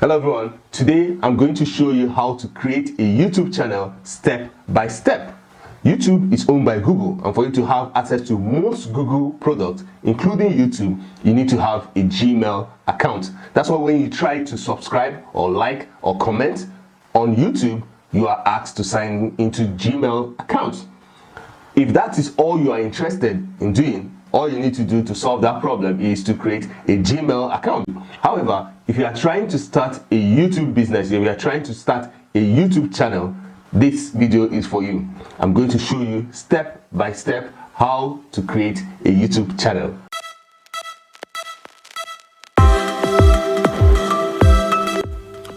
Hello everyone, today I'm going to show you how to create a YouTube channel step by step. YouTube is owned by Google, and for you to have access to most Google products, including YouTube, you need to have a Gmail account. That's why when you try to subscribe or like or comment on YouTube, you are asked to sign into Gmail account. If that is all you are interested in doing, all you need to do to solve that problem is to create a Gmail account. However, if you are trying to start a YouTube business, if you are trying to start a YouTube channel, this video is for you. I'm going to show you step by step how to create a YouTube channel.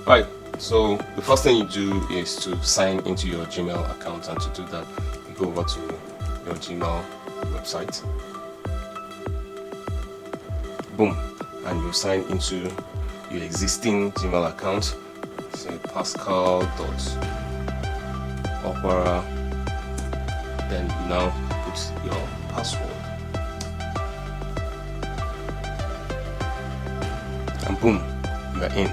Right, so the first thing you do is to sign into your Gmail account, and to do that, you go over to your Gmail website. Boom, and you sign into your existing Gmail account. Say Paschal.opera, then you now put your password, and boom, you are in.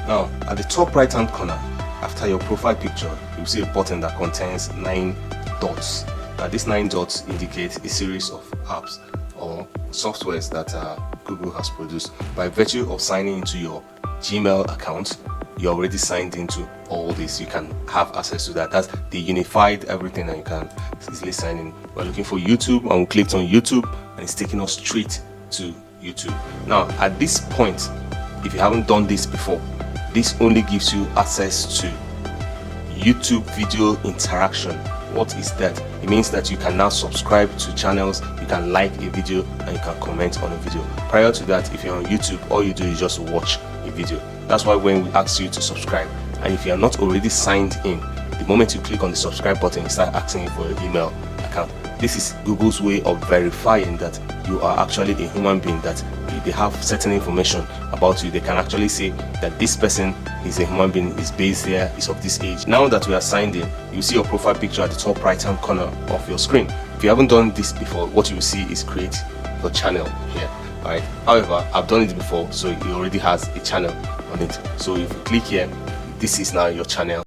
Now at the top right hand corner, after your profile picture, you'll see a button that contains 9 dots. Now these 9 dots indicate a series of apps or softwares that Google has produced. By virtue of signing into your Gmail account, you're already signed into all this. You can have access to that. That's the unified everything, and you can easily sign in. We're looking for YouTube, and we clicked on YouTube, and it's taking us straight to YouTube. Now at this point, if you haven't done this before, this only gives you access to YouTube video interaction. What is that? It means that you can now subscribe to channels, you can like a video, and you can comment on a video. Prior to that, if you're on YouTube, all you do is just watch a video. That's why when we ask you to subscribe, and if you are not already signed in, the moment you click on the subscribe button, it starts asking you for your email account. This is Google's way of verifying that you are actually a human being, that they have certain information about you. They can actually say that this person is a human being, is based here, is of this age. Now that we are signed in, you see your profile picture at the top right hand corner of your screen. If you haven't done this before, what you will see is create your channel here. Alright, however, I've done it before, so it already has a channel on it. So if you click here, this is now your channel.